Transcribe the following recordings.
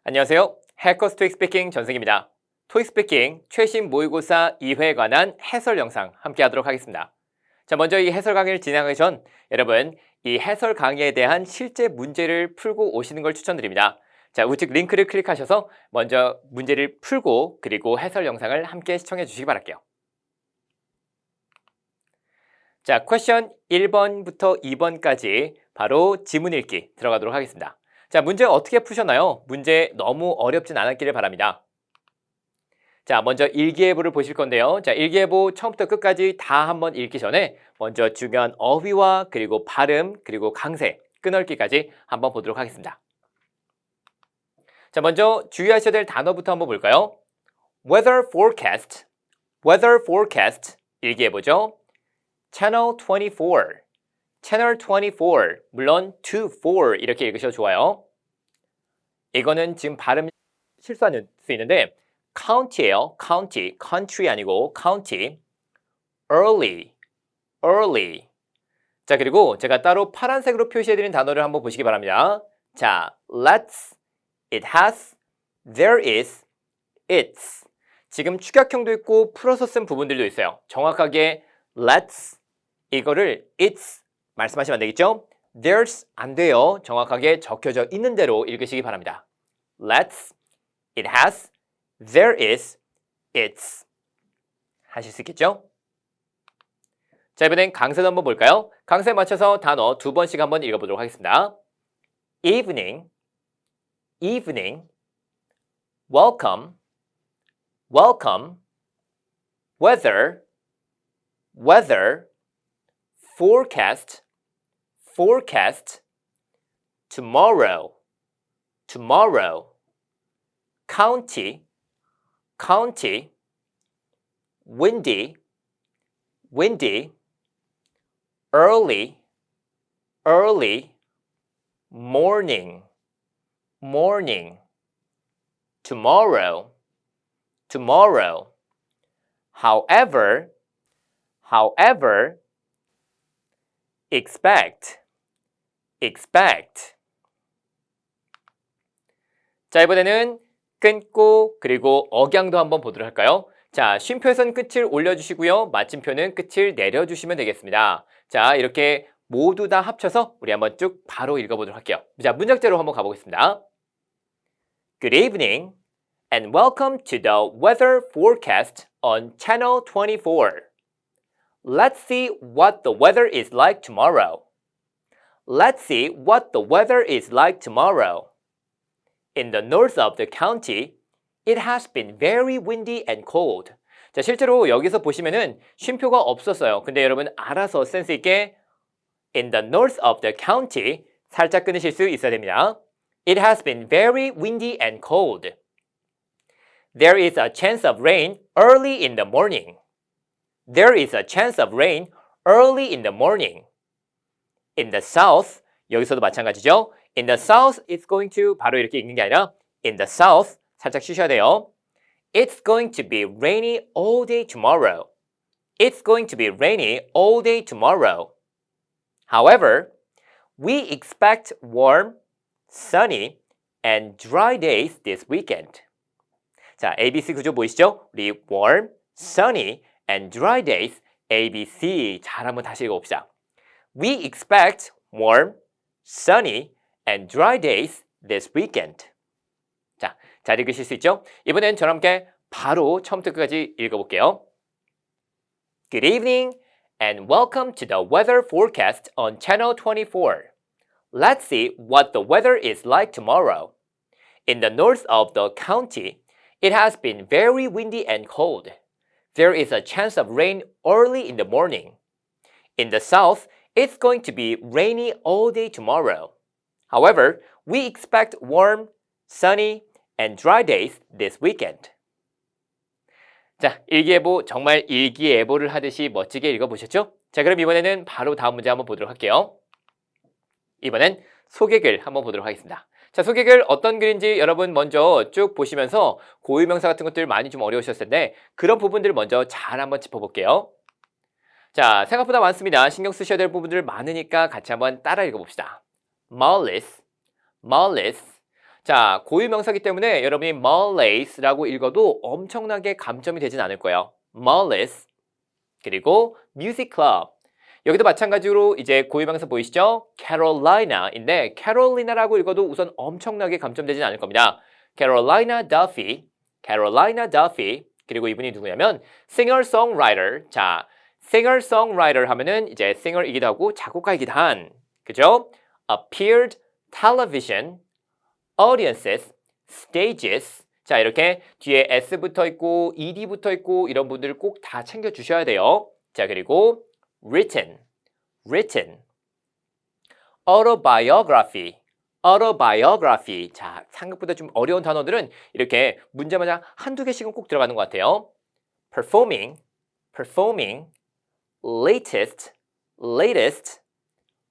안녕하세요. 해커스 토익 스피킹 전승입니다. 토익 스피킹 최신 모의고사 2회에 관한 해설 영상 함께 하도록 하겠습니다. 자, 먼저 이 해설 강의를 진행하기 전 여러분 이 해설 강의에 대한 실제 문제를 풀고 오시는 걸 추천드립니다. 자, 우측 링크를 클릭하셔서 먼저 문제를 풀고 그리고 해설 영상을 함께 시청해 주시기 바랄게요. 자, 퀘션 1번부터 2번까지 바로 지문 읽기 들어가도록 하겠습니다. 자, 문제 어떻게 푸셨나요? 문제 너무 어렵진 않았기를 바랍니다. 자, 먼저 일기예보를 보실 건데요. 자, 일기예보 처음부터 끝까지 다 한번 읽기 전에 먼저 중요한 어휘와 그리고 발음 그리고 강세, 끊어읽기까지 한번 보도록 하겠습니다. 자, 먼저 주의하셔야 될 단어부터 한번 볼까요? Weather forecast, weather forecast 일기예보죠. Channel 24, Channel 24, 물론 24 이렇게 읽으셔도 좋아요. 이거는 지금 발음 실수할 수 있는데 county예요. county, country 아니고 county. early, early. 자, 그리고 제가 따로 파란색으로 표시해드린 단어를 한번 보시기 바랍니다. 자, let's, it has, there is, it's. 지금 축약형도 있고 풀어서 쓴 부분들도 있어요. 정확하게 let's, 이거를 it's 말씀하시면 안 되겠죠? there's 안 돼요. 정확하게 적혀져 있는 대로 읽으시기 바랍니다. let's, it has, there is, it's. 하실 수 있겠죠? 자, 이번엔 강세도 한번 볼까요? 강세에 맞춰서 단어 2번씩 한번 읽어보도록 하겠습니다. evening, evening, welcome, welcome, weather, weather, forecast, forecast, tomorrow, tomorrow, county, county, windy, windy, early, early, morning, morning, tomorrow, tomorrow, however, however, expect, expect. 자, 이번에는 끊고 그리고 억양도 한번 보도록 할까요? 자, 쉼표에선 끝을 올려주시고요. 마침표는 끝을 내려주시면 되겠습니다. 자, 이렇게 모두 다 합쳐서 우리 한번 쭉 바로 읽어보도록 할게요. 자, 문장대로 한번 가보겠습니다. Good evening and welcome to the weather forecast on Channel 24. Let's see what the weather is like tomorrow. Let's see what the weather is like tomorrow. In the north of the county, it has been very windy and cold. 자, 실제로 여기서 보시면은 쉼표가 없었어요. 근데 여러분 알아서 센스 있게 in the north of the county 살짝 끊으실 수 있어야 됩니다. It has been very windy and cold. There is a chance of rain early in the morning. There is a chance of rain early in the morning. In the south, 여기서도 마찬가지죠. In the south, it's going to 바로 이렇게 읽는 게 아니라 in the south, 살짝 쉬셔야 돼요. It's going to be rainy all day tomorrow. It's going to be rainy all day tomorrow. However, we expect warm, sunny, and dry days this weekend. 자, ABC 구조 보이시죠? 우리 warm, sunny, and dry days, ABC. 잘 한번 다시 읽어봅시다. We expect warm, sunny, and dry days this weekend. 자, 잘 읽으실 수 있죠? 이번엔 저랑 함께 바로 처음부터 끝까지 읽어볼게요. Good evening and welcome to the weather forecast on Channel 24. Let's see what the weather is like tomorrow. In the north of the county, it has been very windy and cold. There is a chance of rain early in the morning. In the south, it's going to be rainy all day tomorrow. However, we expect warm, sunny, and dry days this weekend. 자, 일기예보 정말 일기예보를 하듯이 멋지게 읽어보셨죠? 자, 그럼 이번에는 바로 다음 문제 한번 보도록 할게요. 이번엔 소개글 한번 보도록 하겠습니다. 자, 소개글 어떤 글인지 여러분 먼저 쭉 보시면서 고유명사 같은 것들 많이 좀 어려우셨을 텐데 그런 부분들을 먼저 잘 한번 짚어볼게요. 자, 생각보다 많습니다. 신경 쓰셔야 될 부분들 많으니까 같이 한번 따라 읽어봅시다. malice, malice. 자, 고유명사기 때문에 여러분이 Molly's라고 읽어도 엄청나게 감점이 되진 않을 거예요. Molly's. 그리고 Music Club. 여기도 마찬가지로 이제 고유명사 보이시죠? Carolina인데 Carolina라고 읽어도 우선 엄청나게 감점되진 않을 겁니다. Carolina Duffy. Carolina Duffy. 그리고 이분이 누구냐면 singer-songwriter. 자, singer-songwriter 하면은 이제 singer이기도 하고 작곡가이기도 한, 그죠? appeared television, audiences, stages. 자, 이렇게 뒤에 s 붙어 있고 ed 붙어 있고 이런 분들 꼭 다 챙겨 주셔야 돼요. 자, 그리고 written, written, autobiography, autobiography. 자, 생각보다 좀 어려운 단어들은 이렇게 문제마다 한두 개씩은 꼭 들어가는 것 같아요. performing, performing, latest, latest,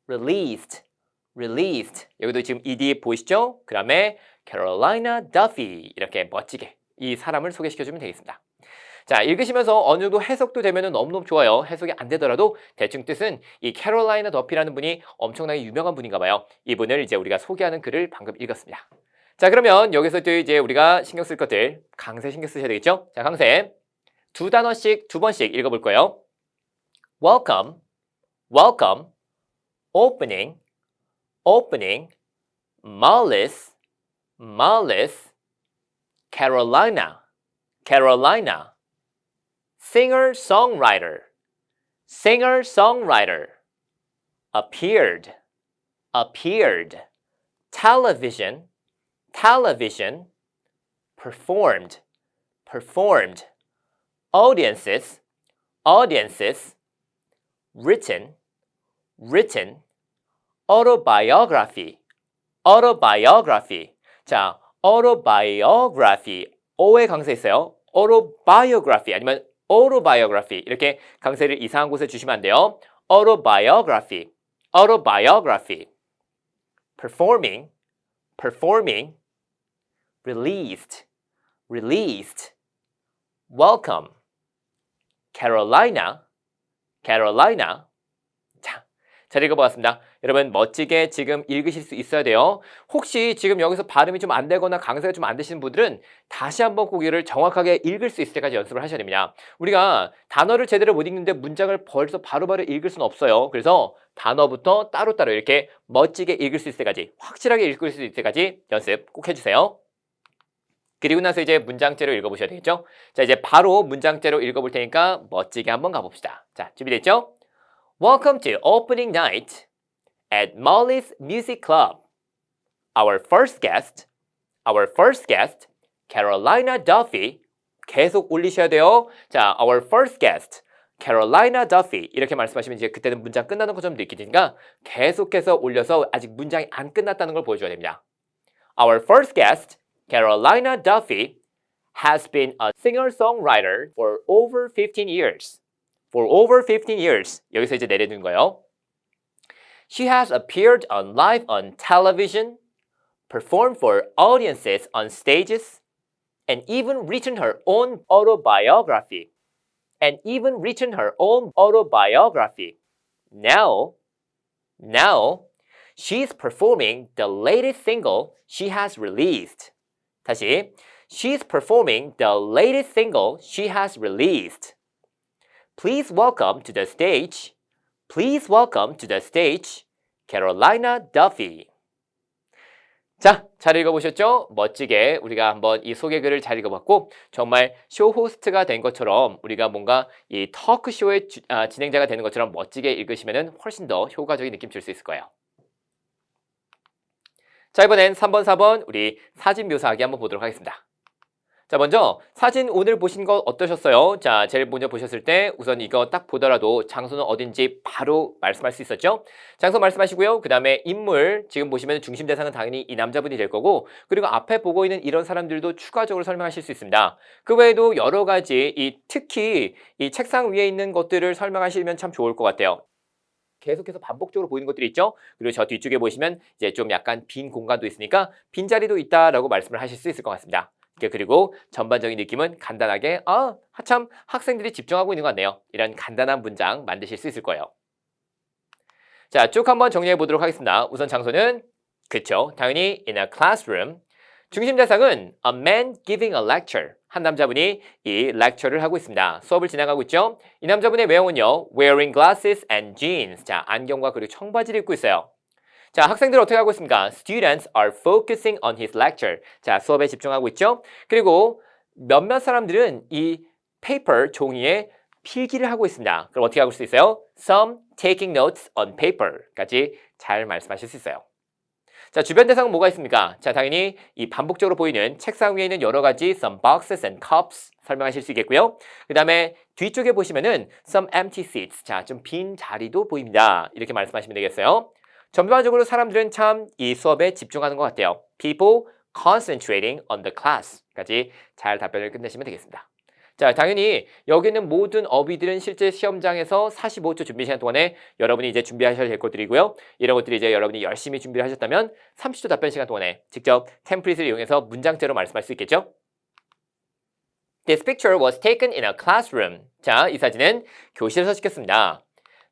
released, released. 여기도 지금 ed 보이시죠? 그 다음에 Carolina Duffy. 이렇게 멋지게 이 사람을 소개시켜주면 되겠습니다. 자, 읽으시면서 어느 정도 해석도 되면 너무너무 좋아요. 해석이 안 되더라도 대충 뜻은 이 캐롤라이나 더피라는 분이 엄청나게 유명한 분인가 봐요. 이분을 이제 우리가 소개하는 글을 방금 읽었습니다. 자, 그러면 여기서 또 이제 우리가 신경 쓸 것들, 강세 신경 쓰셔야 되겠죠? 자, 강세 두 단어씩 두 번씩 읽어볼 거예요. welcome, welcome, opening, opening, malice, malice, Carolina, Carolina, singer-songwriter, singer-songwriter, appeared, appeared, television, television, performed, performed, audiences, audiences, written, written, autobiography, autobiography. 자, autobiography, o에 강세 있어요. autobiography 아니면 autobiography 이렇게 강세를 이상한 곳에 주시면 안 돼요. autobiography, autobiography, performing, performing, released, released, welcome, Carolina, Carolina. 자, 잘 읽어보았습니다. 여러분 멋지게 지금 읽으실 수 있어야 돼요. 혹시 지금 여기서 발음이 좀 안 되거나 강세가 좀 안 되시는 분들은 다시 한번 고개를 정확하게 읽을 수 있을 때까지 연습을 하셔야 됩니다. 우리가 단어를 제대로 못 읽는데 문장을 벌써 바로바로 읽을 수는 없어요. 그래서 단어부터 따로따로 이렇게 멋지게 읽을 수 있을 때까지, 확실하게 읽을 수 있을 때까지 연습 꼭 해주세요. 그리고 나서 이제 문장째로 읽어보셔야 되겠죠? 자, 이제 바로 문장째로 읽어볼 테니까 멋지게 한번 가봅시다. 자, 준비됐죠? Welcome to opening night at Molly's Music Club. Our first guest, Carolina Duffy. 계속 올리셔야 돼요. 자, our first guest, Carolina Duffy. 이렇게 말씀하시면 이제 그때는 문장 끝나는 것처럼 느끼니까 계속해서 올려서 아직 문장이 안 끝났다는 걸 보여줘야 됩니다. Our first guest, Carolina Duffy, has been a singer-songwriter for over 15 years. For over 15 years. 여기서 이제 내려둔 거예요. She has appeared on live on television, performed for audiences on stages, and even written her own autobiography. Now, she's performing the latest single she has released. 다시, she's performing the latest single she has released. Please welcome to the stage, Carolina Duffy. 자, 잘 읽어보셨죠? 멋지게 우리가 한번 이 소개글을 잘 읽어봤고 정말 쇼 호스트가 된 것처럼 우리가 뭔가 이 터크쇼의 진행자가 되는 것처럼 멋지게 읽으시면 훨씬 더 효과적인 느낌 줄 수 있을 거예요. 자, 이번엔 3번, 4번 우리 사진 묘사하기 한번 보도록 하겠습니다. 자, 먼저 사진 오늘 보신 거 어떠셨어요? 자, 제일 먼저 보셨을 때 우선 이거 딱 보더라도 장소는 어딘지 바로 말씀할 수 있었죠? 장소 말씀하시고요. 그 다음에 인물, 지금 보시면 중심 대상은 당연히 이 남자분이 될 거고 그리고 앞에 보고 있는 이런 사람들도 추가적으로 설명하실 수 있습니다. 그 외에도 여러 가지 특히 이 책상 위에 있는 것들을 설명하시면 참 좋을 것 같아요. 계속해서 반복적으로 보이는 것들이 있죠? 그리고 저 뒤쪽에 보시면 이제 좀 약간 빈 공간도 있으니까 빈자리도 있다라고 말씀을 하실 수 있을 것 같습니다. 그리고 전반적인 느낌은 간단하게 참 학생들이 집중하고 있는 것 같네요. 이런 간단한 문장 만드실 수 있을 거예요. 자, 쭉 한번 정리해 보도록 하겠습니다. 우선 장소는 그쵸, 당연히 in a classroom. 중심 대상은 a man giving a lecture. 한 남자분이 이 lecture를 하고 있습니다. 수업을 진행하고 있죠. 이 남자분의 외형은요. wearing glasses and jeans. 자, 안경과 그리고 청바지를 입고 있어요. 자, 학생들 어떻게 하고 있습니까? Students are focusing on his lecture. 자, 수업에 집중하고 있죠. 그리고 몇몇 사람들은 이 paper, 종이에 필기를 하고 있습니다. 그럼 어떻게 하고 수 있어요? Some taking notes on paper까지 잘 말씀하실 수 있어요. 자, 주변 대상은 뭐가 있습니까? 자, 당연히 이 반복적으로 보이는 책상 위에 있는 여러 가지 some boxes and cups 설명하실 수 있겠고요. 그 다음에 뒤쪽에 보시면은 some empty seats. 자, 좀 빈 자리도 보입니다. 이렇게 말씀하시면 되겠어요. 전반적으로 사람들은 참 이 수업에 집중하는 것 같아요. People concentrating on the class까지 잘 답변을 끝내시면 되겠습니다. 자, 당연히 여기 있는 모든 어휘들은 실제 시험장에서 45초 준비 시간 동안에 여러분이 이제 준비하셔야 될 것들이고요. 이런 것들이 이제 여러분이 열심히 준비를 하셨다면 30초 답변 시간 동안에 직접 템플릿을 이용해서 문장제로 말씀할 수 있겠죠? This picture was taken in a classroom. 자, 이 사진은 교실에서 찍혔습니다.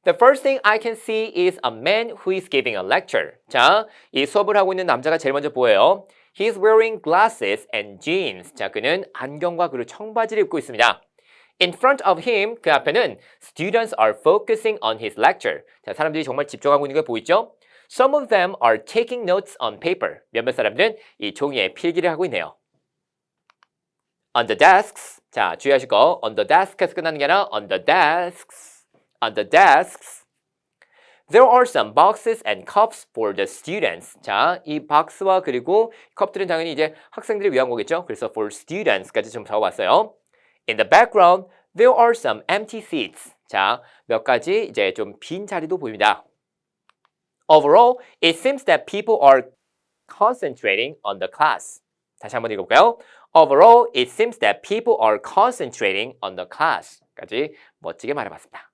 The first thing I can see is a man who is giving a lecture. 자, 이 수업을 하고 있는 남자가 제일 먼저 보여요. He's wearing glasses and jeans. 자, 그는 안경과 그리고 청바지를 입고 있습니다. In front of him, 그 앞에는 students are focusing on his lecture. 자, 사람들이 정말 집중하고 있는 게 보이죠? Some of them are taking notes on paper. 몇몇 사람들은 이 종이에 필기를 하고 있네요. On the desks. 자, 주의하실 거. On the desk에서 끝나는 게 아니라 on the desks. On the desks, there are some boxes and cups for the students. 자, 이 박스와 그리고 컵들은 당연히 이제 학생들을 위한 거겠죠. 그래서 for students까지 좀 적어봤어요. In the background, there are some empty seats. 자, 몇 가지 이제 좀 빈 자리도 보입니다. Overall, it seems that people are concentrating on the class. 다시 한번 읽어볼까요? Overall, it seems that people are concentrating on the class까지 멋지게 말해봤습니다.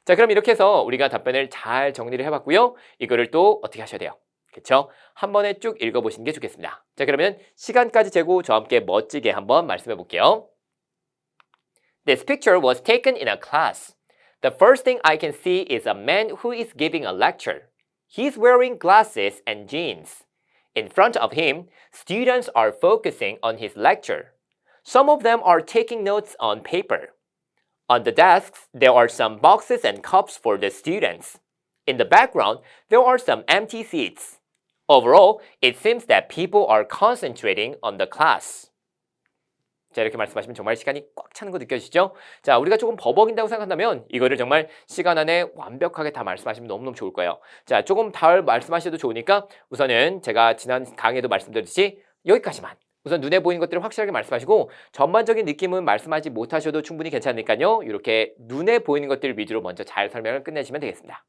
자, 그럼 이렇게 해서 우리가 답변을 잘 정리를 해봤고요. 이거를 또 어떻게 하셔야 돼요? 그렇죠? 한 번에 쭉 읽어보시는 게 좋겠습니다. 자, 그러면 시간까지 재고 저와 함께 멋지게 한번 말씀해 볼게요. This picture was taken in a class. The first thing I can see is a man who is giving a lecture. He's wearing glasses and jeans. In front of him, students are focusing on his lecture. Some of them are taking notes on paper. On the desks, there are some boxes and cups for the students. In the background, there are some empty seats. Overall, it seems that people are concentrating on the class. 자, 이렇게 말씀하시면 정말 시간이 꽉 차는 거 느껴지시죠? 자, 우리가 조금 버벅인다고 생각한다면 이거를 정말 시간 안에 완벽하게 다 말씀하시면 너무너무 좋을 거예요. 자, 조금 덜 말씀하셔도 좋으니까 우선은 제가 지난 강의에도 말씀드렸듯이 여기까지만. 우선 눈에 보이는 것들을 확실하게 말씀하시고 전반적인 느낌은 말씀하지 못하셔도 충분히 괜찮으니까요. 이렇게 눈에 보이는 것들 위주로 먼저 잘 설명을 끝내시면 되겠습니다.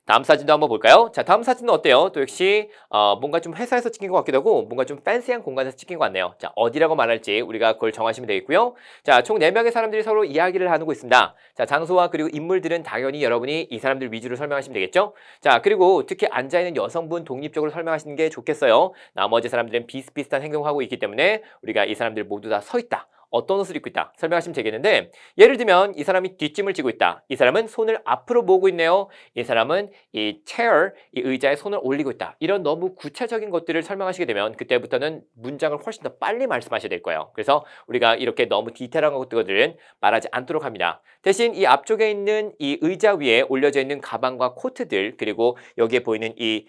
다음 사진도 한번 볼까요? 자, 다음 사진은 어때요? 또 역시 뭔가 좀 회사에서 찍힌 것 같기도 하고 뭔가 좀 팬시한 공간에서 찍힌 것 같네요. 자, 어디라고 말할지 우리가 그걸 정하시면 되겠고요. 자, 총 4명의 사람들이 서로 이야기를 나누고 있습니다. 자, 장소와 그리고 인물들은 당연히 여러분이 이 사람들 위주로 설명하시면 되겠죠? 자, 그리고 특히 앉아있는 여성분 독립적으로 설명하시는 게 좋겠어요. 나머지 사람들은 비슷비슷한 행동을 하고 있기 때문에 우리가 이 사람들 모두 다 서 있다. 어떤 옷을 입고 있다 설명하시면 되겠는데 예를 들면 이 사람이 뒷짐을 지고 있다. 이 사람은 손을 앞으로 모으고 있네요. 이 사람은 이 chair, 이 의자에 손을 올리고 있다. 이런 너무 구체적인 것들을 설명하시게 되면 그때부터는 문장을 훨씬 더 빨리 말씀하셔야 될 거예요. 그래서 우리가 이렇게 너무 디테일한 것들은 말하지 않도록 합니다. 대신 이 앞쪽에 있는 이 의자 위에 올려져 있는 가방과 코트들 그리고 여기에 보이는 이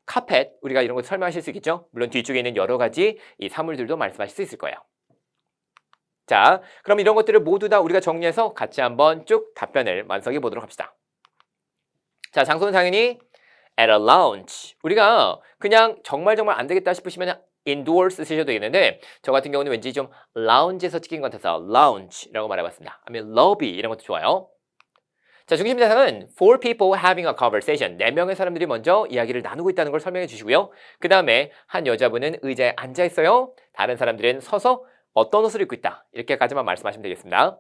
카펫 우리가 이런 거 설명하실 수 있겠죠? 물론 뒤쪽에 있는 여러 가지 이 사물들도 말씀하실 수 있을 거예요. 자, 그럼 이런 것들을 모두 다 우리가 정리해서 같이 한번 쭉 답변을 완성해 보도록 합시다. 자, 장소는 당연히 at a lounge. 우리가 그냥 정말 안 되겠다 싶으시면 indoors 쓰셔도 되겠는데 저 같은 경우는 왠지 좀 lounge에서 찍힌 것 같아서 lounge라고 말해봤습니다. 아니면 lobby 이런 것도 좋아요. 자, 중심 대상은 four people having a conversation. 4명의 사람들이 먼저 이야기를 나누고 있다는 걸 설명해 주시고요. 그 다음에 한 여자분은 의자에 앉아 있어요. 다른 사람들은 서서 어떤 옷을 입고 있다. 이렇게까지만 말씀하시면 되겠습니다.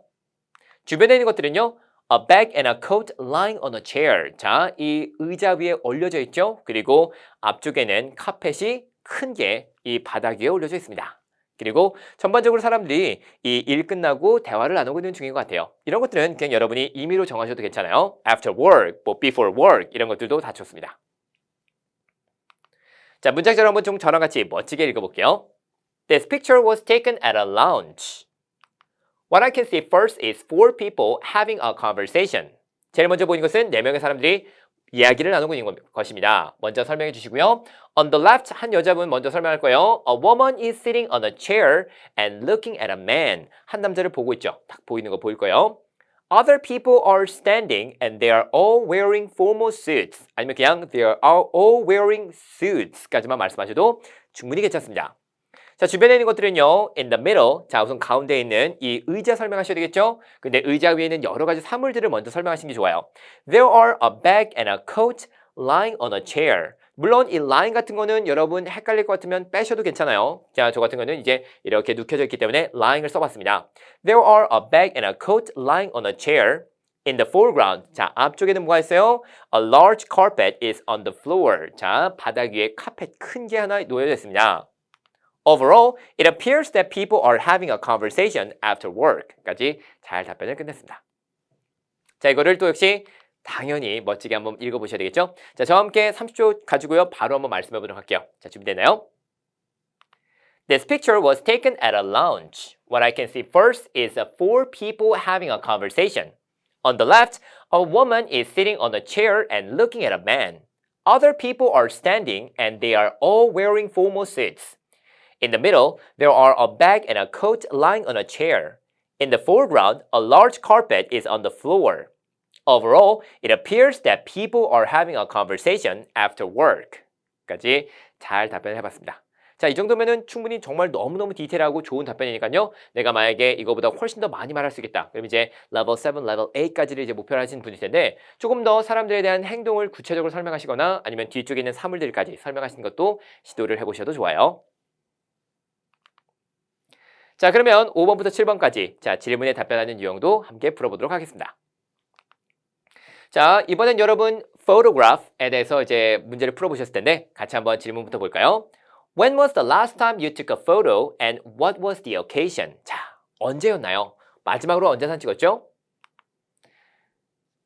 주변에 있는 것들은요. A bag and a coat lying on a chair. 자, 이 의자 위에 올려져 있죠. 그리고 앞쪽에는 카펫이 큰 게 이 바닥 위에 올려져 있습니다. 그리고 전반적으로 사람들이 이 일 끝나고 대화를 나누고 있는 중인 것 같아요. 이런 것들은 그냥 여러분이 임의로 정하셔도 괜찮아요. After work, 뭐 before work 이런 것들도 다 좋습니다. 자, 문장처럼 한번 좀 저랑 같이 멋지게 읽어볼게요. This picture was taken at a lounge. What I can see first is four people having a conversation. 제일 먼저 보이는 것은 4명의 사람들이 이야기를 나누고 있는 것입니다. 먼저 설명해 주시고요. On the left, 한 여자분 먼저 설명할 거예요. A woman is sitting on a chair and looking at a man. 한 남자를 보고 있죠. 딱 보이는 거 보일 거예요. Other people are standing and they are all wearing formal suits. 아니면 그냥 they are all wearing suits까지만 말씀하셔도 충분히 괜찮습니다. 자, 주변에 있는 것들은요, in the middle. 자, 우선 가운데 있는 이 의자 설명하셔야 되겠죠? 근데 의자 위에 있는 여러 가지 사물들을 먼저 설명하시는 게 좋아요. There are a bag and a coat lying on a chair. 물론 이 lying 같은 거는 여러분 헷갈릴 것 같으면 빼셔도 괜찮아요. 자, 저 같은 거는 이제 이렇게 눕혀져 있기 때문에 lying을 써봤습니다. There are a bag and a coat lying on a chair. In the foreground. 자, 앞쪽에는 뭐가 있어요? A large carpet is on the floor. 자, 바닥 위에 카펫 큰 게 하나 놓여져 있습니다. Overall, it appears that people are having a conversation after work.까지 잘 답변을 끝냈습니다. 자, 이거를 또 역시 당연히 멋지게 한번 읽어보셔야 되겠죠? 자, 저와 함께 30초 가지고요. 바로 한번 말씀해 보도록 할게요. 자, 준비되나요? This picture was taken at a lounge. What I can see first is four people having a conversation. On the left, a woman is sitting on a chair and looking at a man. Other people are standing and they are all wearing formal suits. In the middle, there are a bag and a coat lying on a chair. In the foreground, a large carpet is on the floor. Overall, it appears that people are having a conversation after work. 까지 잘 답변을 해봤습니다. 자, 이 정도면은 충분히 정말 너무너무 디테일하고 좋은 답변이니까요. 내가 만약에 이거보다 훨씬 더 많이 말할 수 있겠다. 그럼 이제 레벨 7, 레벨 8까지를 이제 목표로 하시는 분일 텐데 조금 더 사람들에 대한 행동을 구체적으로 설명하시거나 아니면 뒤쪽에 있는 사물들까지 설명하시는 것도 시도를 해보셔도 좋아요. 자, 그러면 5번부터 7번까지 자, 질문에 답변하는 유형도 함께 풀어보도록 하겠습니다. 자, 이번엔 여러분 photograph에 대해서 이제 문제를 풀어보셨을 텐데 같이 한번 질문부터 볼까요? When was the last time you took a photo and what was the occasion? 자, 언제였나요? 마지막으로 언제 사진 찍었죠?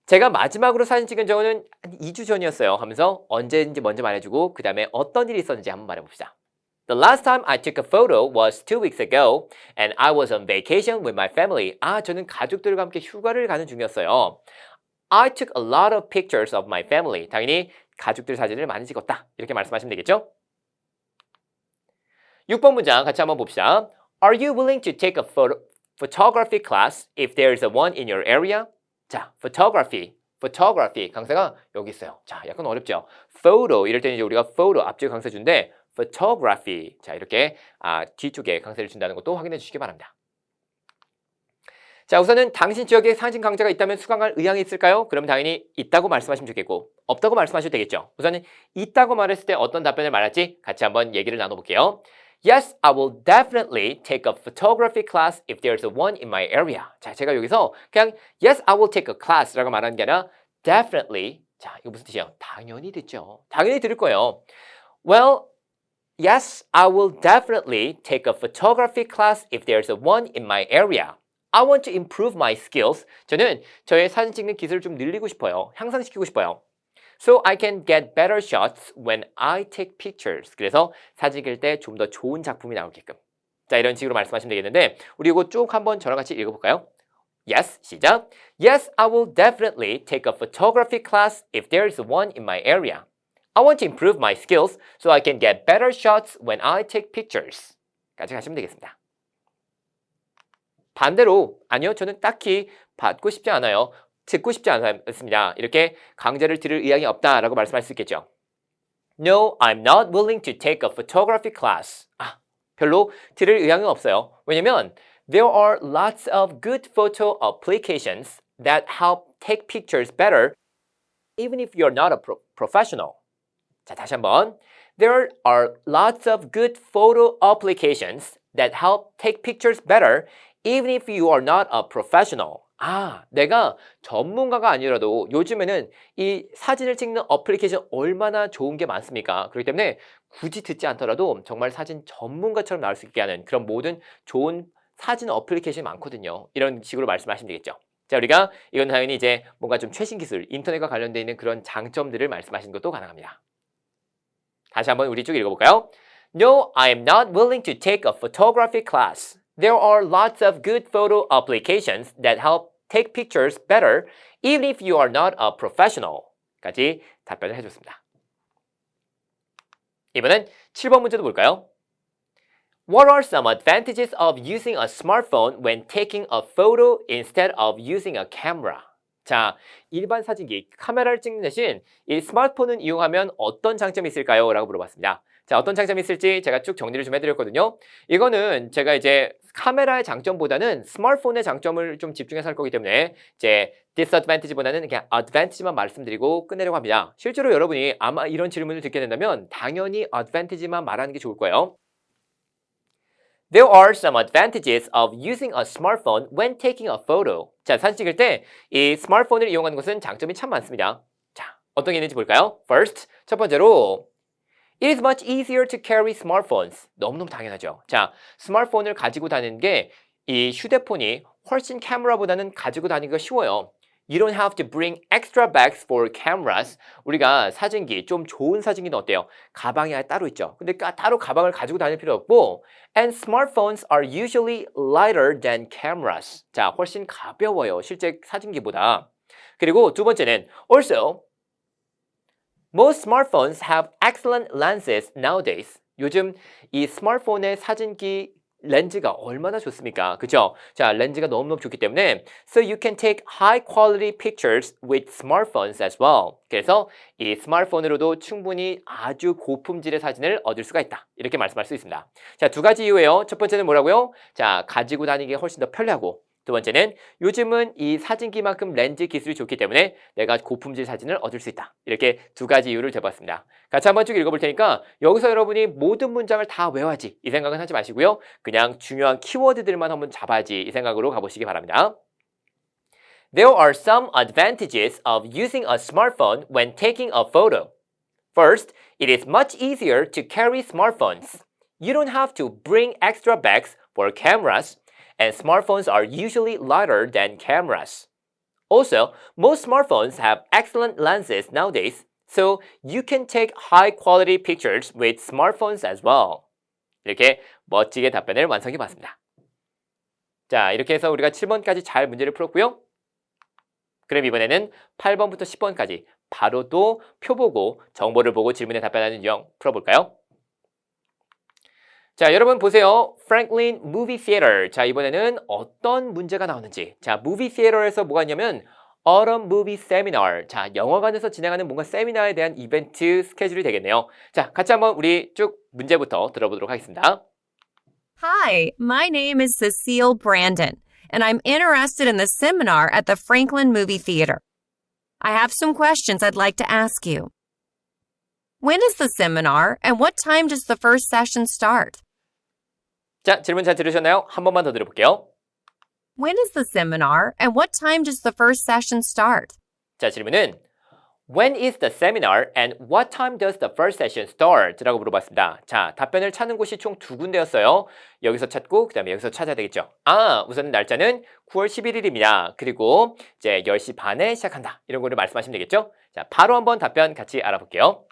제가 마지막으로 사진 찍은 적은 한 2주 전이었어요 하면서 언제인지 먼저 말해주고 그 다음에 어떤 일이 있었는지 한번 말해봅시다. The last time I took a photo was 2 weeks ago and I was on vacation with my family. 아, 저는 가족들과 함께 휴가를 가는 중이었어요. I took a lot of pictures of my family. 당연히 가족들 사진을 많이 찍었다. 이렇게 말씀하시면 되겠죠? 6번 문장 같이 한번 봅시다. Are you willing to take a photography class if there is one in your area? 자, photography 강사가 여기 있어요. 자, 약간 어렵죠? photo 이럴 때는 이제 우리가 photo 앞쪽에 강사 준데 photography 자, 이렇게 뒤쪽에 강사를 준다는 것도 확인해 주시기 바랍니다. 자, 우선은 당신 지역에 사진 강좌가 있다면 수강할 의향이 있을까요? 그럼 당연히 있다고 말씀하시면 좋겠고 없다고 말씀하셔도 되겠죠. 우선은 있다고 말했을 때 어떤 답변을 말할지 같이 한번 얘기를 나눠볼게요. Yes, I will definitely take a photography class if there's one in my area. 자, 제가 여기서 그냥 Yes, I will take a class라고 말하는 게 아니라 definitely 자, 이거 무슨 뜻이에요? 당연히 듣죠. 당연히 들을 거예요. Well, yes, I will definitely take a photography class if there's one in my area. I want to improve my skills. 저는 저의 사진 찍는 기술을 좀 늘리고 싶어요. 향상시키고 싶어요. So I can get better shots when I take pictures. 그래서 사진 찍을 때 좀 더 좋은 작품이 나오게끔. 자, 이런 식으로 말씀하시면 되겠는데 우리 이거 쭉 한번 저랑 같이 읽어볼까요? Yes, 시작. Yes, I will definitely take a photography class if there's one in my area. I want to improve my skills so I can get better shots when I take pictures. 까지 가시면 되겠습니다. 반대로 아니요, 저는 딱히 받고 싶지 않아요. 듣고 싶지 않습니다. 이렇게 강좌를 들을 의향이 없다라고 말씀할 수 있겠죠. No, I'm not willing to take a photography class. 별로 들을 의향은 없어요. 왜냐면 there are lots of good photo applications that help take pictures better even if you're not a professional. 자, 다시 한번. There are lots of good photo applications that help take pictures better even if you are not a professional. 내가 전문가가 아니라도 요즘에는 이 사진을 찍는 어플리케이션 얼마나 좋은 게 많습니까? 그렇기 때문에 굳이 듣지 않더라도 정말 사진 전문가처럼 나올 수 있게 하는 그런 모든 좋은 사진 어플리케이션이 많거든요. 이런 식으로 말씀하시면 되겠죠. 자, 우리가 이건 당연히 이제 뭔가 좀 최신 기술, 인터넷과 관련되어 있는 그런 장점들을 말씀하시는 것도 가능합니다. 다시 한번 우리 쭉 읽어볼까요? No, I am not willing to take a photography class. There are lots of good photo applications that help take pictures better even if you are not a professional. 까지 답변을 해줬습니다. 이번엔 7번 문제도 볼까요? What are some advantages of using a smartphone when taking a photo instead of using a camera? 자, 일반 사진기, 카메라를 찍는 대신 이 스마트폰을 이용하면 어떤 장점이 있을까요? 라고 물어봤습니다. 자, 어떤 장점이 있을지 제가 쭉 정리를 좀 해드렸거든요. 이거는 제가 이제 카메라의 장점보다는 스마트폰의 장점을 좀 집중해서 할 거기 때문에 이제 disadvantage보다는 그냥 advantage만 말씀드리고 끝내려고 합니다. 실제로 여러분이 아마 이런 질문을 듣게 된다면 당연히 advantage만 말하는 게 좋을 거예요. There are some advantages of using a smartphone when taking a photo. 자, 사진 찍을 때 이 스마트폰을 이용하는 것은 장점이 참 많습니다. 자, 어떤 게 있는지 볼까요? First, 첫 번째로 It is much easier to carry smartphones. 너무너무 당연하죠. 자, 스마트폰을 가지고 다니는 게 이 휴대폰이 훨씬 카메라보다는 가지고 다니기가 쉬워요. You don't have to bring extra bags for cameras. 우리가 사진기, 좀 좋은 사진기는 어때요? 가방이 따로 있죠. 근데 따로 가방을 가지고 다닐 필요 없고 And smartphones are usually lighter than cameras. 자, 훨씬 가벼워요. 실제 사진기보다. 그리고 두 번째는 Also, most smartphones have excellent lenses nowadays. 요즘 이 스마트폰의 사진기 렌즈가 얼마나 좋습니까? 그죠? 자, 렌즈가 너무너무 좋기 때문에 So you can take high quality pictures with smartphones as well. 그래서 이 스마트폰으로도 충분히 아주 고품질의 사진을 얻을 수가 있다. 이렇게 말씀할 수 있습니다. 자, 두 가지 이유예요. 첫 번째는 뭐라고요? 자, 가지고 다니기 훨씬 더 편리하고 두 번째는 요즘은 이 사진기만큼 렌즈 기술이 좋기 때문에 내가 고품질 사진을 얻을 수 있다. 이렇게 두 가지 이유를 대봤습니다. 같이 한번 쭉 읽어볼 테니까 여기서 여러분이 모든 문장을 다 외워야지 이 생각은 하지 마시고요. 그냥 중요한 키워드들만 한번 잡아야지 이 생각으로 가보시기 바랍니다. There are some advantages of using a smartphone when taking a photo. First, it is much easier to carry smartphones. You don't have to bring extra bags for cameras. And smartphones are usually lighter than cameras. Also, most smartphones have excellent lenses nowadays, so you can take high-quality pictures with smartphones as well. 이렇게 멋지게 답변을 완성해 봤습니다. 자, 이렇게 해서 우리가 7번까지 잘 문제를 풀었고요. 그럼 이번에는 8번부터 10번까지 바로 또 표 보고 정보를 보고 질문에 답변하는 유형 풀어볼까요? 자, 여러분 보세요. Franklin Movie Theater. 자, 이번에는 어떤 문제가 나오는지. 자, Movie Theater에서 뭐가 있냐면 Autumn Movie Seminar. 자, 영화관에서 진행하는 뭔가 세미나에 대한 이벤트 스케줄이 되겠네요. 자, 같이 한번 우리 쭉 문제부터 들어보도록 하겠습니다. Hi, my name is Cecile Brandon, and I'm interested in the seminar at the Franklin Movie Theater. I have some questions I'd like to ask you. When is the seminar, and what time does the first session start? 자, 질문 잘 들으셨나요? 한 번만 더 들어볼게요. When is the seminar, and what time does the first session start? 자, 질문은 When is the seminar and what time does the first session start? 라고 물어봤습니다. 자, 답변을 찾는 곳이 총 두 군데였어요. 여기서 찾고 그 다음에 여기서 찾아야 되겠죠. 우선 날짜는 9월 11일입니다. 그리고 이제 10시 반에 시작한다. 이런 거를 말씀하시면 되겠죠. 자, 바로 한번 답변 같이 알아볼게요.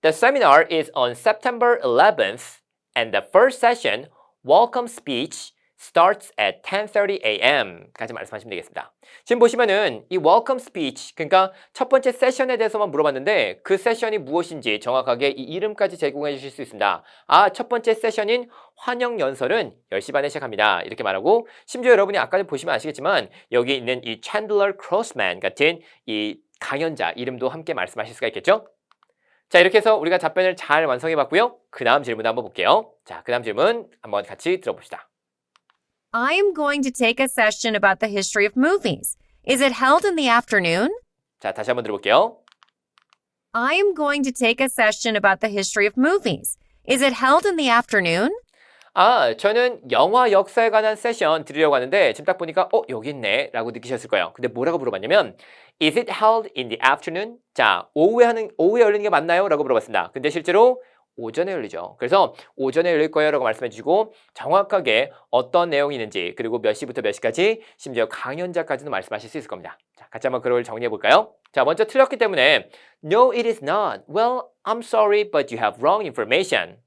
The seminar is on September 11th and the first session, welcome speech, starts at 10:30 a.m. 까지 말씀하시면 되겠습니다. 지금 보시면은 이 welcome speech, 그러니까 첫 번째 세션에 대해서만 물어봤는데 그 세션이 무엇인지 정확하게 이 이름까지 제공해 주실 수 있습니다. 첫 번째 세션인 환영 연설은 10시 반에 시작합니다. 이렇게 말하고 심지어 여러분이 아까 보시면 아시겠지만 여기 있는 이 Chandler Crossman 같은 이 강연자 이름도 함께 말씀하실 수가 있겠죠? 자, 이렇게 해서 우리가 답변을 잘 완성해 봤고요. 그 다음 질문 한번 볼게요. 자, 그 다음 질문 한번 같이 들어봅시다. I am going to take a session about the history of movies. Is it held in the afternoon? 자, 다시 한번 들어볼게요. I am going to take a session about the history of movies. Is it held in the afternoon? 저는 영화 역사에 관한 세션 드리려고 하는데 지금 딱 보니까 여기 있네 라고 느끼셨을 거예요. 근데 뭐라고 물어봤냐면 Is it held in the afternoon? 자, 오후에 열리는 게 맞나요? 라고 물어봤습니다. 근데 실제로 오전에 열리죠. 그래서 오전에 열릴 거예요 라고 말씀해 주시고 정확하게 어떤 내용이 있는지 그리고 몇 시부터 몇 시까지 심지어 강연자까지도 말씀하실 수 있을 겁니다. 자, 같이 한번 그걸 정리해 볼까요? 자, 먼저 틀렸기 때문에 No, it is not. Well, I'm sorry, but you have wrong information.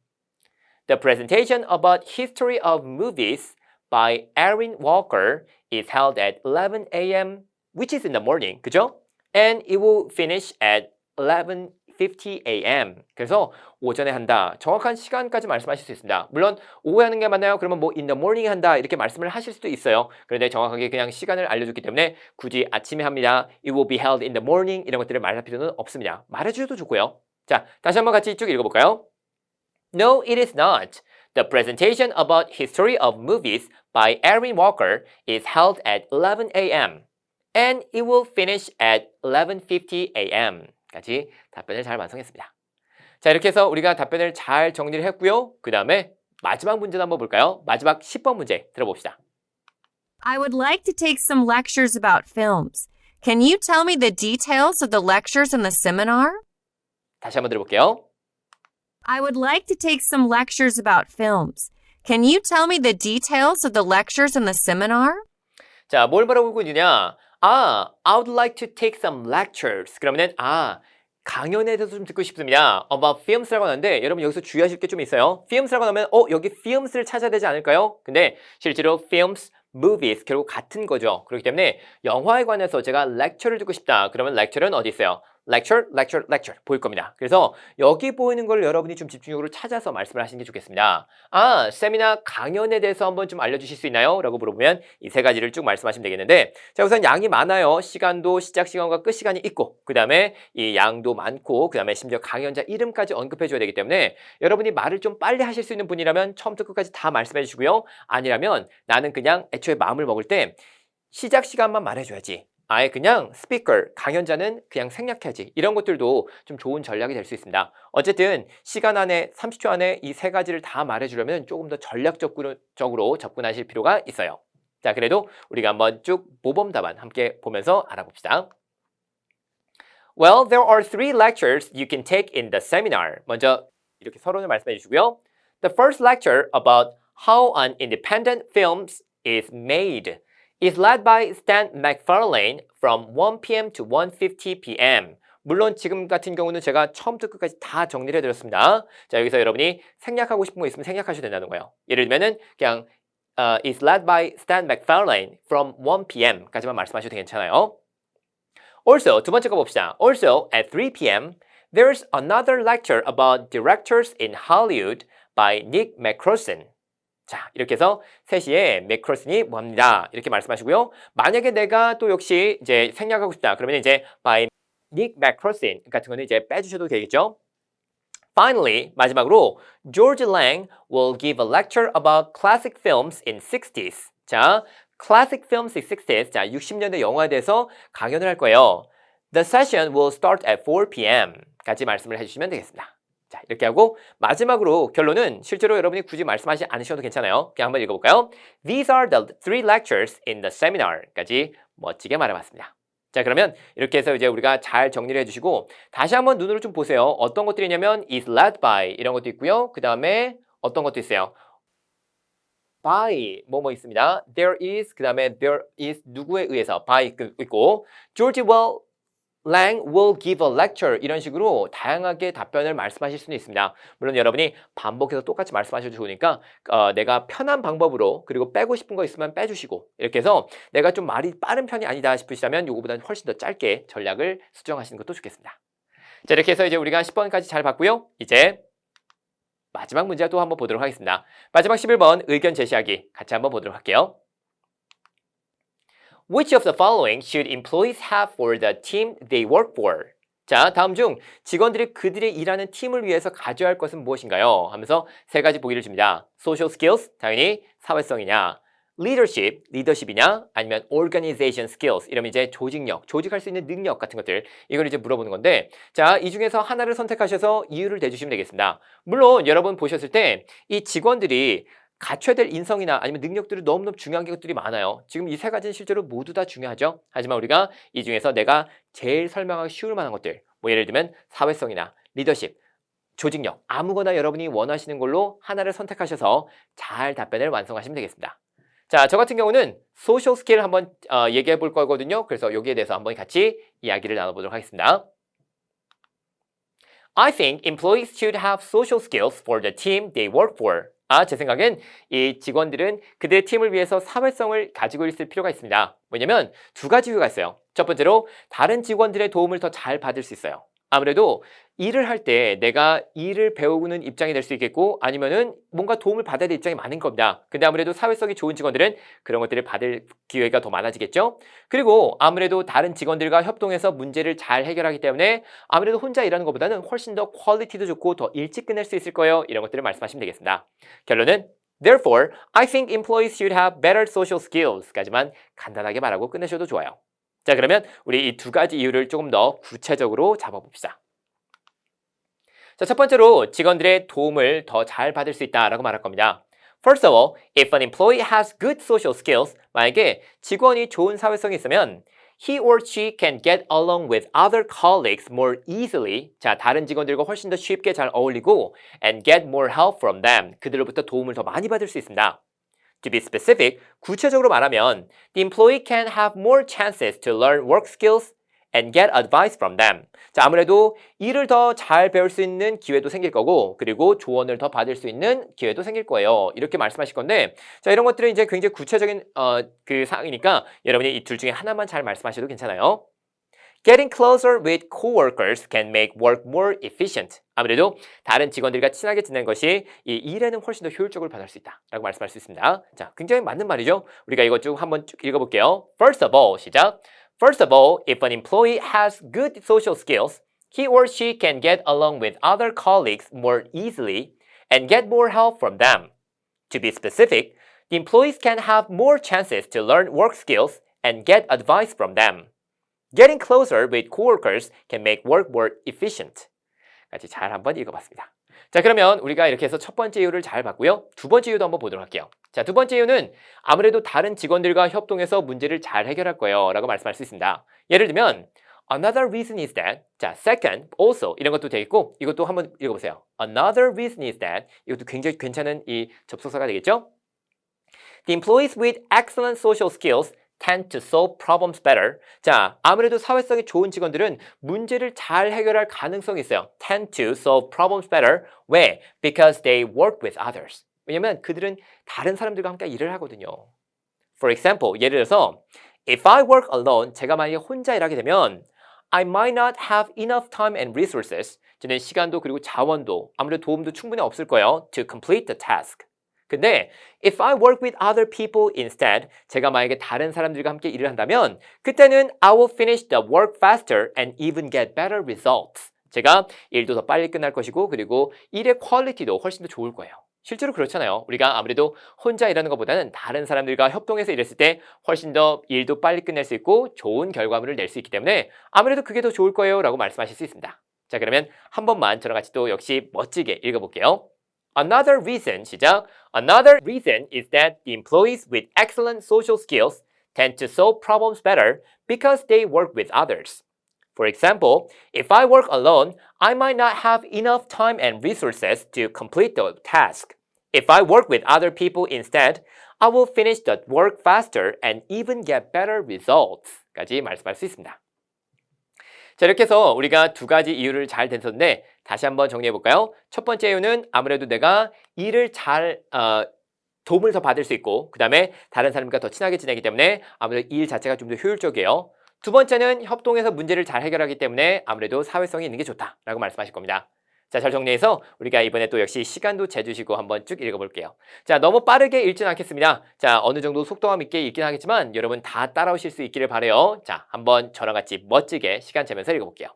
The presentation about history of movies by Erin Walker is held at 11 a.m., which is in the morning. 그죠? And it will finish at 11:50 a.m. 그래서 오전에 한다. 정확한 시간까지 말씀하실 수 있습니다. 물론 오후에 하는 게 맞나요? 그러면 뭐 in the morning 한다 이렇게 말씀을 하실 수도 있어요. 그런데 정확하게 그냥 시간을 알려줬기 때문에 굳이 아침에 합니다. It will be held in the morning 이런 것들을 말할 필요는 없습니다. 말해주셔도 좋고요. 자, 다시 한번 같이 쭉 읽어볼까요? No, it is not. The presentation about history of movies by Erin Walker is held at 11 a.m. and it will finish at 11:50 a.m. 까지 답변을 잘 완성했습니다. 자, 이렇게 해서 우리가 답변을 잘 정리를 했고요. 그 다음에 마지막 문제도 한번 볼까요? 마지막 10번 문제 들어봅시다. I would like to take some lectures about films. Can you tell me the details of the lectures in the seminar? 다시 한번 들어볼게요. I would like to take some lectures about films. Can you tell me the details of the lectures in the seminar? 자, 뭘 물어보고 있느냐? I would like to take some lectures. 그러면은 강연에 대해서 좀 듣고 싶습니다. about films라고 하는데 여러분 여기서 주의하실 게 좀 있어요. films라고 하면 여기 films를 찾아야 되지 않을까요? 근데 실제로 films, movies 결국 같은 거죠. 그렇기 때문에 영화에 관해서 제가 lecture를 듣고 싶다. 그러면 lecture는 어디 있어요? lecture, lecture, lecture 보일 겁니다. 그래서 여기 보이는 걸 여러분이 좀 집중적으로 찾아서 말씀을 하시는 게 좋겠습니다. 세미나 강연에 대해서 한번 좀 알려주실 수 있나요? 라고 물어보면 이 세 가지를 쭉 말씀하시면 되겠는데 자, 우선 양이 많아요. 시간도 시작 시간과 끝 시간이 있고 그 다음에 이 양도 많고 그 다음에 심지어 강연자 이름까지 언급해 줘야 되기 때문에 여러분이 말을 좀 빨리 하실 수 있는 분이라면 처음부터 끝까지 다 말씀해 주시고요. 아니라면 나는 그냥 애초에 마음을 먹을 때 시작 시간만 말해줘야지. 아예 그냥 스피커, 강연자는 그냥 생략해야지. 이런 것들도 좀 좋은 전략이 될 수 있습니다. 어쨌든 시간 안에 30초 안에 이 세 가지를 다 말해주려면 조금 더 전략적으로 접근하실 필요가 있어요. 자, 그래도 우리가 한번 쭉 모범 답안 함께 보면서 알아봅시다. Well, there are three lectures you can take in the seminar. 먼저 이렇게 서론을 말씀해 주시고요. The first lecture about how an independent film is made is led by Stan MacFarlane from 1 p.m. to 1:50 p.m. 물론 지금 같은 경우는 제가 처음부터 끝까지 다 정리를 해드렸습니다. 자, 여기서 여러분이 생략하고 싶은 거 있으면 생략하셔도 된다는 거예요. 예를 들면은 그냥 is led by Stan MacFarlane from 1 p.m. 까지만 말씀하셔도 괜찮아요. Also, 두 번째 거 봅시다. Also, at 3 p.m., there's another lecture about directors in Hollywood by Nick McCrossan. 자, 이렇게 해서 3시에 맥크로슨이 뭐합니다. 이렇게 말씀하시고요. 만약에 내가 또 역시 이제 생략하고 싶다. 그러면 이제 by Nick McCrossan 같은 거는 이제 빼주셔도 되겠죠. Finally, 마지막으로 George Lang will give a lecture about classic films in 60s. 자, classic films in 60s. 자, 60년대 영화에 대해서 강연을 할 거예요. The session will start at 4 p.m. 까지 말씀을 해주시면 되겠습니다. 자, 이렇게 하고 마지막으로 결론은 실제로 여러분이 굳이 말씀하지 않으셔도 괜찮아요. 그냥 한번 읽어볼까요? These are the three lectures in the seminar까지 멋지게 말해봤습니다. 자, 그러면 이렇게 해서 이제 우리가 잘 정리를 해주시고 다시 한번 눈으로 좀 보세요. 어떤 것들이냐면 is led by 이런 것도 있고요. 그 다음에 어떤 것도 있어요. by 뭐뭐 있습니다. There is 그 다음에 there is 누구에 의해서 by 있고 George Lang will give a lecture 이런 식으로 다양하게 답변을 말씀하실 수는 있습니다. 물론 여러분이 반복해서 똑같이 말씀하셔도 좋으니까 내가 편한 방법으로 그리고 빼고 싶은 거 있으면 빼주시고 이렇게 해서 내가 좀 말이 빠른 편이 아니다 싶으시다면 이거보다는 훨씬 더 짧게 전략을 수정하시는 것도 좋겠습니다. 자, 이렇게 해서 이제 우리가 10번까지 잘 봤고요. 이제 마지막 문제 또 한번 보도록 하겠습니다. 마지막 11번 의견 제시하기 같이 한번 보도록 할게요. Which of the following should employees have for the team they work for? 자, 다음 중 직원들이 그들의 일하는 팀을 위해서 가져야 할 것은 무엇인가요? 하면서 세 가지 보기를 줍니다. Social skills, 당연히 사회성이냐, leadership, 리더십이냐, 아니면 organization skills, 이러면 이제 조직력, 조직할 수 있는 능력 같은 것들, 이걸 이제 물어보는 건데, 자, 이 중에서 하나를 선택하셔서 이유를 대주시면 되겠습니다. 물론 여러분 보셨을 때 이 직원들이 갖춰야 될 인성이나 아니면 능력들이 너무너무 중요한 것들이 많아요. 지금 이 세 가지는 실제로 모두 다 중요하죠. 하지만 우리가 이 중에서 내가 제일 설명하기 쉬울 만한 것들, 뭐 예를 들면 사회성이나 리더십, 조직력, 아무거나 여러분이 원하시는 걸로 하나를 선택하셔서 잘 답변을 완성하시면 되겠습니다. 자, 저 같은 경우는 소셜 스킬 한번 얘기해 볼 거거든요. 그래서 여기에 대해서 한번 같이 이야기를 나눠보도록 하겠습니다. I think employees should have social skills for the team they work for. 제 생각엔 이 직원들은 그들의 팀을 위해서 사회성을 가지고 있을 필요가 있습니다. 왜냐면 두 가지 이유가 있어요. 첫 번째로 다른 직원들의 도움을 더 잘 받을 수 있어요. 아무래도 일을 할 때 내가 일을 배우는 입장이 될 수 있겠고 아니면은 뭔가 도움을 받아야 될 입장이 많은 겁니다. 근데 아무래도 사회성이 좋은 직원들은 그런 것들을 받을 기회가 더 많아지겠죠. 그리고 아무래도 다른 직원들과 협동해서 문제를 잘 해결하기 때문에 아무래도 혼자 일하는 것보다는 훨씬 더 퀄리티도 좋고 더 일찍 끝낼 수 있을 거예요. 이런 것들을 말씀하시면 되겠습니다. 결론은 Therefore, I think employees should have better social skills 까지만 간단하게 말하고 끝내셔도 좋아요. 자, 그러면 우리 이 두 가지 이유를 조금 더 구체적으로 잡아봅시다. 자, 첫 번째로 직원들의 도움을 더 잘 받을 수 있다라고 말할 겁니다. First of all, if an employee has good social skills, 만약에 직원이 좋은 사회성이 있으면 he or she can get along with other colleagues more easily. 자, 다른 직원들과 훨씬 더 쉽게 잘 어울리고 and get more help from them. 그들로부터 도움을 더 많이 받을 수 있습니다. To be specific, 구체적으로 말하면 the employee can have more chances to learn work skills and get advice from them. 자, 아무래도 일을 더 잘 배울 수 있는 기회도 생길 거고 그리고 조언을 더 받을 수 있는 기회도 생길 거예요. 이렇게 말씀하실 건데 자, 이런 것들은 이제 굉장히 구체적인 그 사항이니까 여러분이 이 둘 중에 하나만 잘 말씀하셔도 괜찮아요. Getting closer with coworkers can make work more efficient. 아무래도 다른 직원들과 친하게 지내는 것이 이 일에는 훨씬 더 효율적으로 받을 수 있다라고 말씀할 수 있습니다. 자, 굉장히 맞는 말이죠. 우리가 이거 쭉 한번 쭉 읽어볼게요. First of all, 시작. First of all, if an employee has good social skills, he or she can get along with other colleagues more easily and get more help from them. To be specific, the employees can have more chances to learn work skills and get advice from them. Getting closer with coworkers can make work more efficient. 같이 잘 한번 읽어봤습니다. 자, 그러면 우리가 이렇게 해서 첫 번째 이유를 잘 봤고요. 두 번째 이유도 한번 보도록 할게요. 자, 두 번째 이유는 아무래도 다른 직원들과 협동해서 문제를 잘 해결할 거예요 라고 말씀할 수 있습니다. 예를 들면 Another reason is that 자, second, also 이런 것도 되겠고 이것도 한번 읽어보세요. Another reason is that 이것도 굉장히 괜찮은 이 접속사가 되겠죠? The employees with excellent social skills tend to solve problems better. 자, 아무래도 사회성이 좋은 직원들은 문제를 잘 해결할 가능성이 있어요. Tend to solve problems better. 왜? Because they work with others. 왜냐면 그들은 다른 사람들과 함께 일을 하거든요. For example, 예를 들어서 If I work alone, 제가 만약에 혼자 일하게 되면 I might not have enough time and resources. 저는 시간도 그리고 자원도 아무래도 도움도 충분히 없을 거예요. To complete the task. 근데 if I work with other people instead, 제가 만약에 다른 사람들과 함께 일을 한다면 그때는 I will finish the work faster and even get better results. 제가 일도 더 빨리 끝날 것이고 그리고 일의 퀄리티도 훨씬 더 좋을 거예요. 실제로 그렇잖아요. 우리가 아무래도 혼자 일하는 것보다는 다른 사람들과 협동해서 일했을 때 훨씬 더 일도 빨리 끝낼 수 있고 좋은 결과물을 낼 수 있기 때문에 아무래도 그게 더 좋을 거예요 라고 말씀하실 수 있습니다. 자, 그러면 한 번만 저랑 같이 또 역시 멋지게 읽어볼게요. Another reason, 시작. Another reason is that the employees with excellent social skills tend to solve problems better because they work with others. For example, if I work alone, I might not have enough time and resources to complete the task. If I work with other people instead, I will finish the work faster and even get better results. 까지 말씀할 수 있습니다. 자, 이렇게 해서 우리가 두 가지 이유를 잘 됐었는데 다시 한번 정리해 볼까요? 첫 번째 이유는 아무래도 내가 일을 잘 도움을 더 받을 수 있고 그 다음에 다른 사람과 더 친하게 지내기 때문에 아무래도 일 자체가 좀 더 효율적이에요. 두 번째는 협동해서 문제를 잘 해결하기 때문에 아무래도 사회성이 있는 게 좋다라고 말씀하실 겁니다. 자, 잘 정리해서 우리가 이번에 또 역시 시간도 재주시고 한번 쭉 읽어볼게요. 자, 너무 빠르게 읽지는 않겠습니다. 자, 어느 정도 속도감 있게 읽긴 하겠지만 여러분 다 따라오실 수 있기를 바라요. 자, 한번 저랑 같이 멋지게 시간 재면서 읽어볼게요.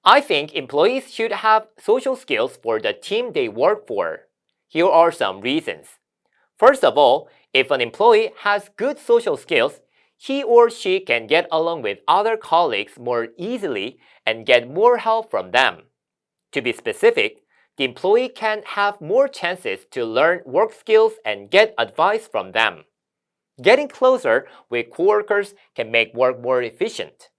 I think employees should have social skills for the team they work for. Here are some reasons. First of all, if an employee has good social skills, he or she can get along with other colleagues more easily and get more help from them. To be specific, the employee can have more chances to learn work skills and get advice from them. Getting closer with coworkers can make work more efficient.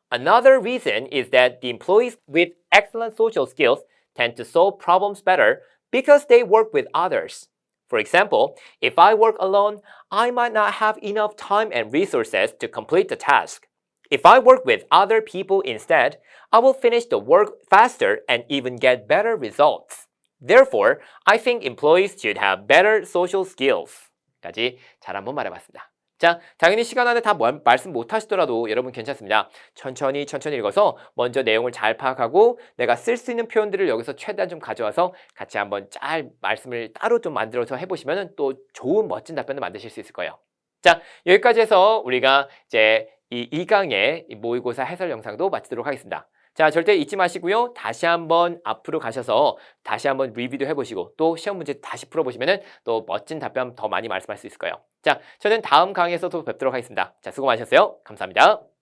Another reason is that the employees with excellent social skills tend to solve problems better because they work with others. For example, if I work alone, I might not have enough time and resources to complete the task. If I work with other people instead, I will finish the work faster and even get better results. Therefore, I think employees should have better social skills. 까지 잘 한번 말해봤습니다. 자, 당연히 시간 안에 다 말씀 못 하시더라도 여러분 괜찮습니다. 천천히 읽어서 먼저 내용을 잘 파악하고 내가 쓸 수 있는 표현들을 여기서 최대한 좀 가져와서 같이 한번 잘 말씀을 따로 좀 만들어서 해보시면 또 좋은 멋진 답변을 만드실 수 있을 거예요. 자, 여기까지 해서 우리가 이제 이 2강의 모의고사 해설 영상도 마치도록 하겠습니다. 자, 절대 잊지 마시고요. 다시 한번 앞으로 가셔서 다시 한번 리뷰도 해보시고 또 시험 문제 다시 풀어보시면 또 멋진 답변 더 많이 말씀할 수 있을 거예요. 자, 저는 다음 강의에서 또 뵙도록 하겠습니다. 자, 수고 많으셨어요. 감사합니다.